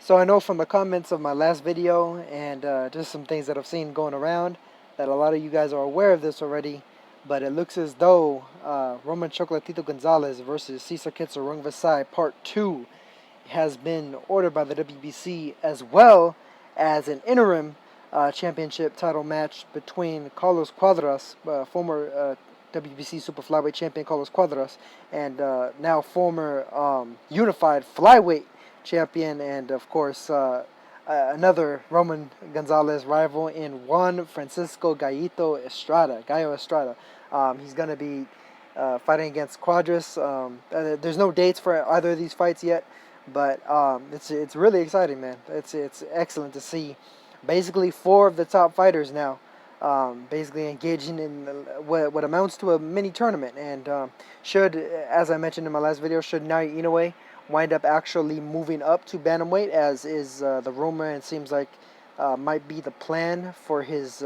So I know from the comments of my last video and just some things that I've seen going around that a lot of you guys are aware of this already, but it looks as though Roman Chocolatito Gonzalez versus Srisaket Part 2 has been ordered by the WBC, as well as an interim championship title match between Carlos Cuadras, former WBC Super Flyweight champion Carlos Cuadras, and now former unified flyweight champion, and of course another Roman Gonzalez rival in Juan Francisco Gallo Estrada. He's going to be fighting against Cuadras. There's no dates for either of these fights yet, but it's really exciting, man. It's excellent to see basically four of the top fighters now basically engaging in what amounts to a mini tournament, and should, as I mentioned in my last video, should Naoya Inoue wind up actually moving up to bantamweight, as is the rumor, and seems like might be the plan for his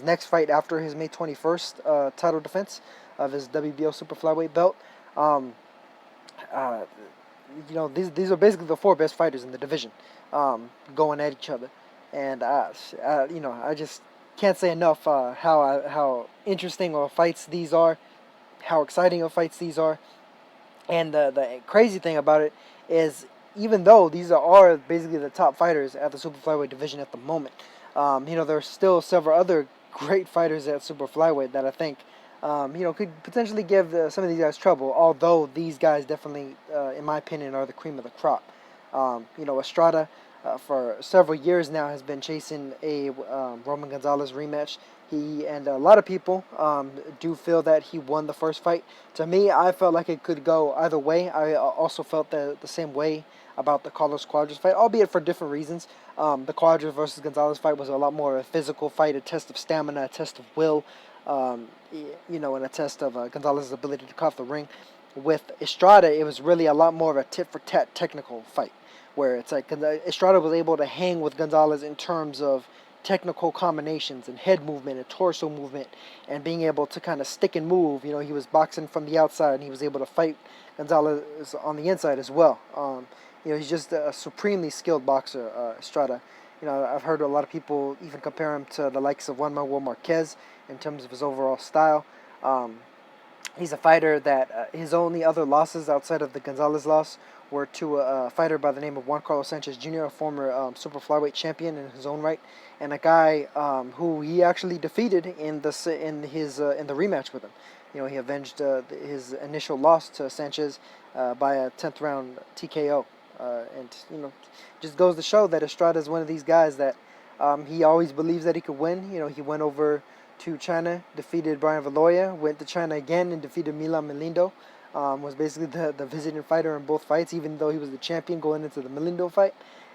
next fight after his May 21st title defense of his WBO Super Flyweight belt. Uh, these are basically the four best fighters in the division going at each other, and I just can't say enough how interesting of fights these are, how exciting of fights these are. And the crazy thing about it is, even though these are basically the top fighters at the Super Flyweight division at the moment, there are still several other great fighters at Super Flyweight that I think could potentially give some of these guys trouble, although these guys definitely, in my opinion, are the cream of the crop. Estrada, for several years now, has been chasing a Roman Gonzalez rematch. He and a lot of people do feel that he won the first fight. To me, I felt like it could go either way. I also felt the same way about the Carlos Cuadras fight, albeit for different reasons. The Cuadras versus Gonzalez fight was a lot more a physical fight, a test of stamina, a test of will, and a test of Gonzalez's ability to cut the ring. With Estrada, it was really a lot more of a tit-for-tat technical fight, where it's like Estrada was able to hang with Gonzalez in terms of technical combinations and head movement and torso movement, and being able to kind of stick and move. He was boxing from the outside, and he was able to fight Gonzalez on the inside as well. He's just a supremely skilled boxer, Estrada. I've heard a lot of people even compare him to the likes of Juan Manuel Marquez in terms of his overall style. He's a fighter that his only other losses outside of the Gonzalez loss were to a fighter by the name of Juan Carlos Sanchez Jr., a former Super Flyweight champion in his own right, and a guy who he actually defeated in the rematch with him. He avenged his initial loss to Sanchez by a 10th round TKO, and just goes to show that Estrada is one of these guys that he always believes that he could win. He went over to China, defeated Brian Valoya, went to China again and defeated Milan Melindo. Was basically the visiting fighter in both fights, even though he was the champion going into the Melindo fight.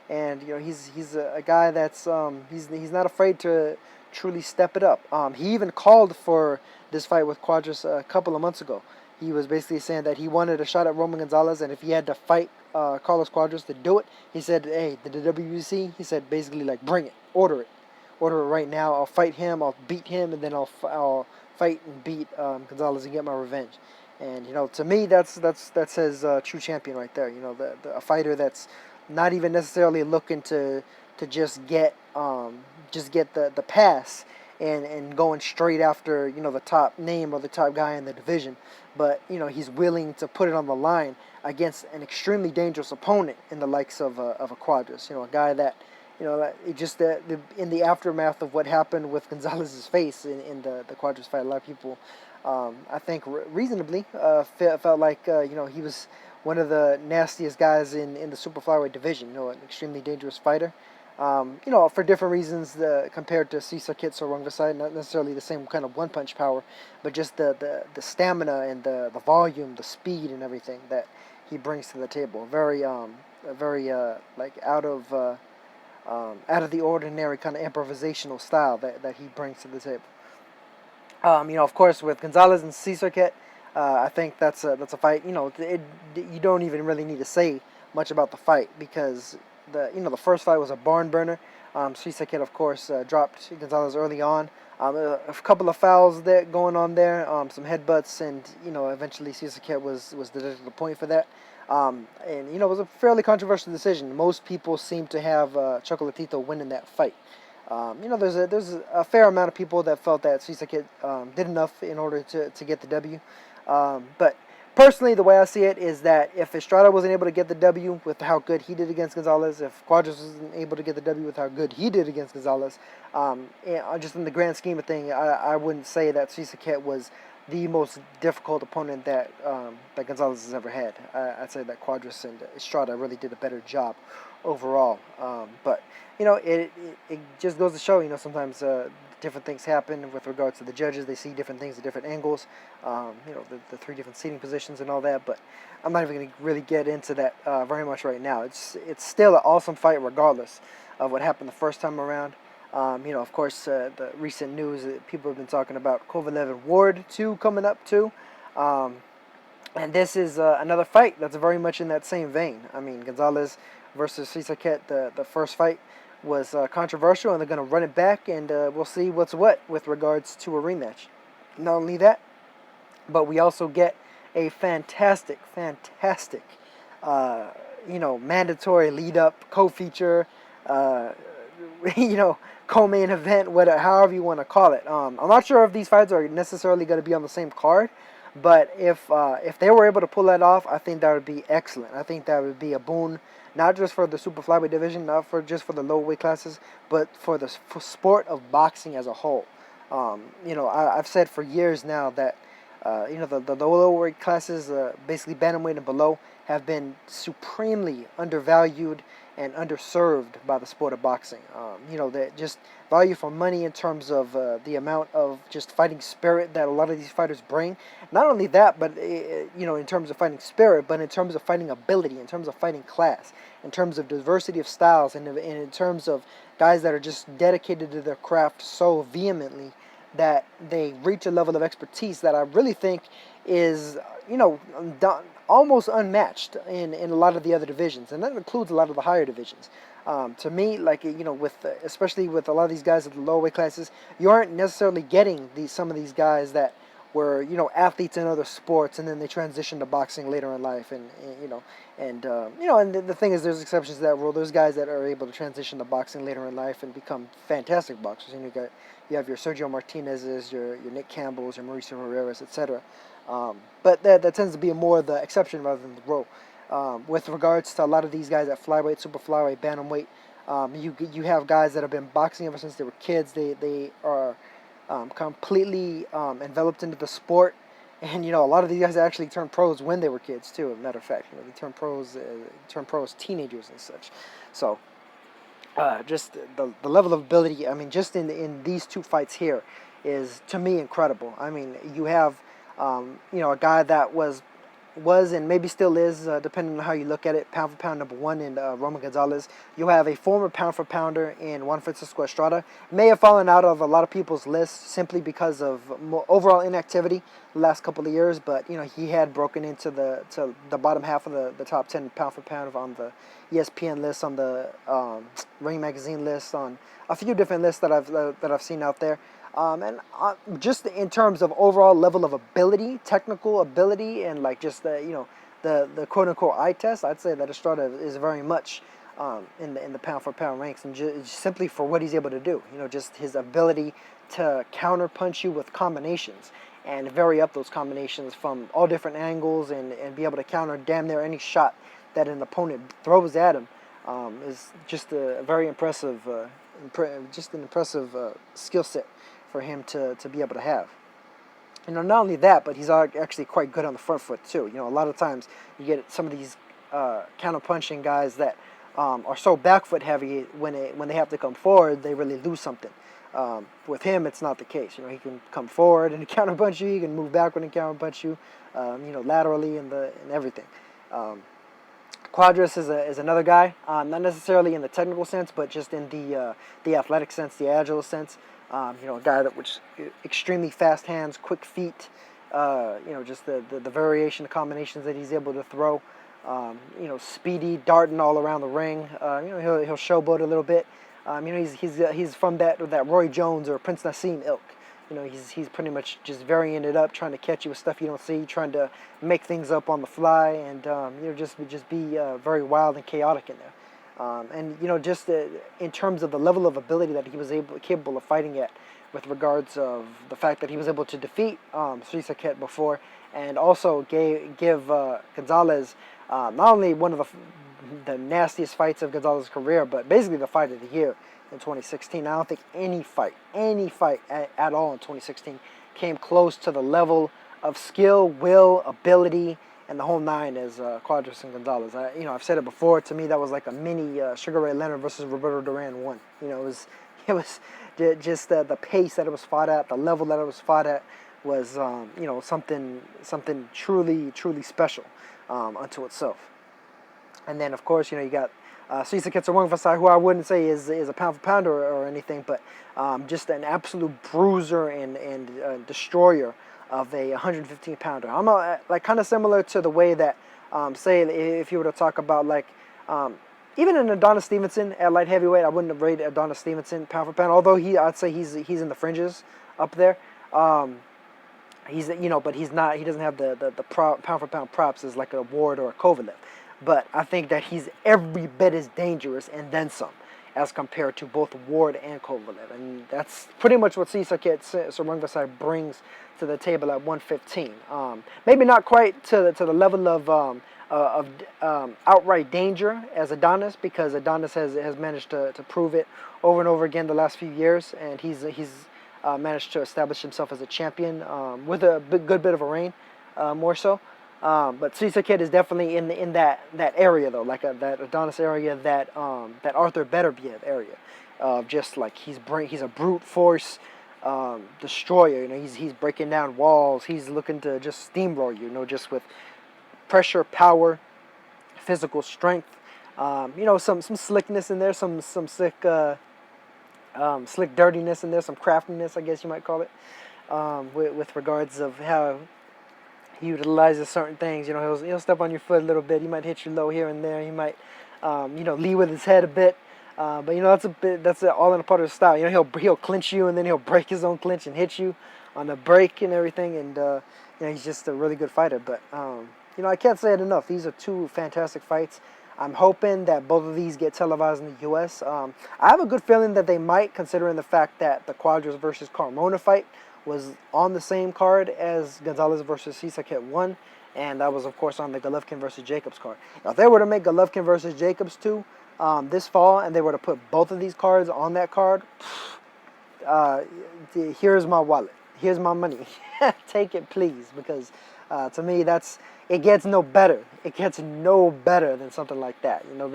And he's a guy that's he's not afraid to truly step it up. He even called for this fight with Cuadras a couple of months ago. He was basically saying that he wanted a shot at Roman Gonzalez, and if he had to fight Carlos Cuadras to do it, he said, "Hey, the WBC," he said, basically like, bring it, order it right now. I'll fight him, I'll beat him, and then I'll fight and beat Gonzalez and get my revenge. And to me, that says true champion right there. A fighter that's not even necessarily looking to just get the pass and going straight after the top name or the top guy in the division, but he's willing to put it on the line against an extremely dangerous opponent in the likes of a Cuadras. A guy that in the aftermath of what happened with Gonzalez's face in the Cuadras fight, a lot of people, I think reasonably, felt like he was one of the nastiest guys in the super flyweight division. An extremely dangerous fighter. For different reasons compared to Srisaket or Rungvisai, not necessarily the same kind of one-punch power, but just the stamina and the volume, the speed, and everything that he brings to the table. Very like out of the ordinary kind of improvisational style that he brings to the table. Of course, with Gonzalez and Srisaket, I think that's a fight. You don't even really need to say much about the fight, because the first fight was a barn burner. Srisaket, of course, dropped Gonzalez early on. A couple of fouls going on there, some headbutts, and eventually Srisaket was deducted a point for that. And it was a fairly controversial decision. Most people seem to have Chocolatito winning that fight. There's a fair amount of people that felt that Srisaket did enough in order to get the W. But personally, the way I see it is that if Estrada wasn't able to get the W with how good he did against Gonzalez, if Cuadras wasn't able to get the W with how good he did against Gonzalez, just in the grand scheme of things, I wouldn't say that Srisaket was the most difficult opponent that Gonzalez has ever had. I'd say that Cuadras and Estrada really did a better job overall. But it just goes to show, sometimes different things happen with regards to the judges. They see different things at different angles. The three different seating positions and all that. But I'm not even going to really get into that very much right now. It's still an awesome fight regardless of what happened the first time around. Of course, the recent news that people have been talking about Kovalev and Ward 2 coming up too. And this is another fight that's very much in that same vein. I mean, Gonzalez versus Srisaket, the first fight was controversial, and they're going to run it back, and we'll see what's what with regards to a rematch. Not only that, but we also get a fantastic, mandatory lead-up, co-feature, co-main event, whatever, however you want to call it. I'm not sure if these fights are necessarily going to be on the same card, but if they were able to pull that off, I think that would be excellent. I think that would be a boon, not just for the Super Flyweight division, not for just for the lower weight classes, but for the sport of boxing as a whole. I've said for years now that the lower weight classes, basically bantamweight and below, have been supremely undervalued and underserved by the sport of boxing. That just value for money in terms of the amount of just fighting spirit that a lot of these fighters bring. Not only that, but in terms of fighting spirit, but in terms of fighting ability, in terms of fighting class, in terms of diversity of styles, and in terms of guys that are just dedicated to their craft so vehemently that they reach a level of expertise that I really think is, almost unmatched in a lot of the other divisions, and that includes a lot of the higher divisions. To me, especially with a lot of these guys at the lower weight classes, you aren't necessarily getting some of these guys that were athletes in other sports and then they transition to boxing later in life, and the thing is, there's exceptions to that rule. There's guys that are able to transition to boxing later in life and become fantastic boxers. You have your Sergio Martinez's, your Nick Campbell's, your Mauricio Herrera's, etc. But that tends to be more the exception rather than the rule. With regards to a lot of these guys at flyweight, super flyweight, bantamweight, you have guys that have been boxing ever since they were kids. They are completely enveloped into the sport, and a lot of these guys actually turned pros when they were kids too. As a matter of fact, they turned pros as teenagers and such. So just the level of ability, I mean, just in these two fights here is, to me, incredible. I mean, you have a guy that was and maybe still is, depending on how you look at it, pound for pound number one in Roman Gonzalez. You have a former pound for pounder in Juan Estrada. May have fallen out of a lot of people's lists simply because of overall inactivity the last couple of years, but he had broken into the bottom half of the top 10 pound for pound on the ESPN list, on the Ring Magazine list, on a few different lists that I've seen out there. And just in terms of overall level of ability, technical ability, and just the quote unquote eye test, I'd say that Estrada is very much in the pound for pound ranks, and just simply for what he's able to do. Just his ability to counter punch you with combinations and vary up those combinations from all different angles, and be able to counter damn near any shot that an opponent throws at him is just a very impressive, skill set for him to be able to have. Not only that, but he's actually quite good on the front foot too. A lot of times you get some of these counter punching guys that are so back foot heavy, when they have to come forward, they really lose something. With him, it's not the case. He can come forward and counter punch you. He can move backward and counter punch you. Laterally and everything. Cuadras is another guy, not necessarily in the technical sense, but just in the athletic sense, the agile sense. A guy that was extremely fast hands, quick feet. Just the variation of combinations that he's able to throw. Speedy, darting all around the ring. He'll showboat a little bit. He's from that Roy Jones or Prince Nassim ilk. You know, he's pretty much just varying it up, trying to catch you with stuff you don't see, trying to make things up on the fly, and you know, just be very wild and chaotic in there. And you know, just in terms of the level of ability that he was capable of fighting at, with regards of the fact that he was able to defeat Srisaket before, and also give Gonzalez not only one of the nastiest fights of Gonzalez's career, but basically the fight of the year in 2016. I don't think any fight at all in 2016 came close to the level of skill, will, ability, and the whole nine as Cuadras and Gonzalez. You know, I've said it before. To me, that was like a mini Sugar Ray Leonard versus Roberto Duran 1. You know, it was just the pace that it was fought at, the level that it was fought at was you know, something truly special unto itself. And then of course, you know, you got Srisaket Srisaket, who I wouldn't say is a pound for pound or anything, but just an absolute bruiser and destroyer of a 115 pounder. I'm like kind of similar to the way that say if you were to talk about like even in Adonis Stevenson at light heavyweight, I wouldn't have rated Adonis Stevenson pound for pound, although I'd say he's in the fringes up there. He's, you know, but he's not. He doesn't have the pound for pound props as like a Ward or a Kovalev. But I think that he's every bit as dangerous and then some as compared to both Ward and Kovalev, and that's pretty much what Srisaket brings to the table at 115. Maybe not quite to the level of outright danger as Adonis, because Adonis has managed to prove it over and over again the last few years, and he's managed to establish himself as a champion with a good bit of a reign, more so. But Srisaket is definitely in that area though, like that Adonis area, that Arthur Beterbiev area, of just like he's a brute force destroyer. You know, he's breaking down walls. He's looking to just steamroll you. You know, just with pressure, power, physical strength. You know, some slickness in there, some slick dirtiness in there, some craftiness, I guess you might call it, with regards of how he utilizes certain things. You know, he'll step on your foot a little bit. He might hit you low here and there. He might, you know, lead with his head a bit. But you know, that's all in a part of his style. You know, he'll clinch you and then he'll break his own clinch and hit you on the break and everything. And you know, he's just a really good fighter. But you know, I can't say it enough. These are two fantastic fights. I'm hoping that both of these get televised in the U.S. I have a good feeling that they might, considering the fact that the Cuadras versus Carmona fight was on the same card as Gonzalez versus Srisaket 1, and that was, of course, on the Golovkin versus Jacobs card. Now, if they were to make Golovkin versus Jacobs 2 this fall, and they were to put both of these cards on that card, here's my wallet. Here's my money. Take it, please, because to me, it gets no better. It gets no better than something like that. You know,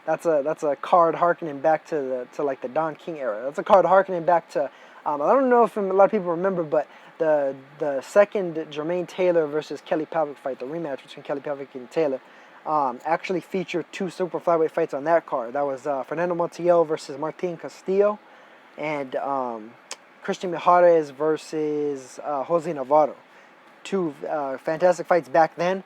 that's a card harkening back to like the Don King era. That's a card harkening back to I don't know if a lot of people remember, but the second Jermaine Taylor versus Kelly Pavlik fight, the rematch between Kelly Pavlik and Taylor, actually featured two super flyweight fights on that card. That was Fernando Montiel versus Martin Castillo, and Christian Mijares versus Jose Navarro. Two fantastic fights back then,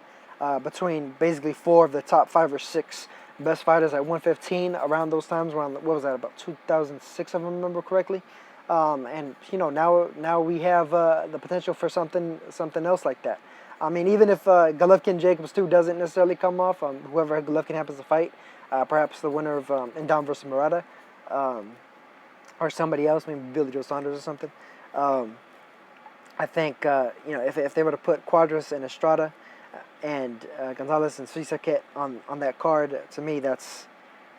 between basically four of the top 5 or 6 best fighters at 115 around those times. Around, what was that, about 2006, if I remember correctly. And you know, now we have the potential for something else like that. I mean, even if Golovkin Jacobs 2 doesn't necessarily come off, whoever Golovkin happens to fight, perhaps the winner of Indom versus Murata, or somebody else, maybe Billy Joe Saunders or something. I think you know, if they were to put Cuadras and Estrada and Gonzalez and Srisaket on that card, to me that's,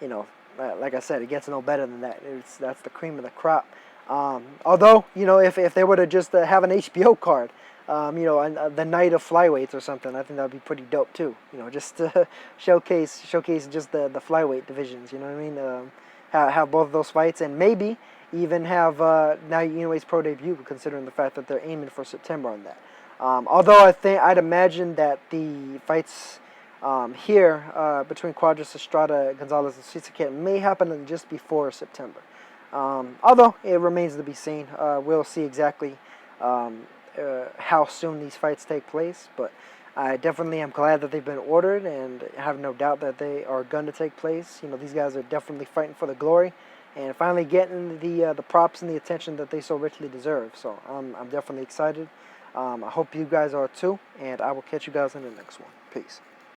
you know, like I said, it gets no better than that. That's the cream of the crop. Although, you know, if they were to just have an HBO card, you know, the night of flyweights or something, I think that would be pretty dope too. You know, just to showcase just the flyweight divisions. You know what I mean? Have both of those fights, and maybe even have now Inoue's pro debut, considering the fact that they're aiming for September on that. Although I'd imagine that the fights here between Cuadras, Estrada, Gonzalez, and Srisaket may happen just before September. Although it remains to be seen. We'll see exactly how soon these fights take place, but I definitely am glad that they've been ordered, and have no doubt that they are going to take place. You know, these guys are definitely fighting for the glory, and finally getting the props and the attention that they so richly deserve. So I'm definitely excited. I hope you guys are too, and I will catch you guys in the next one. Peace.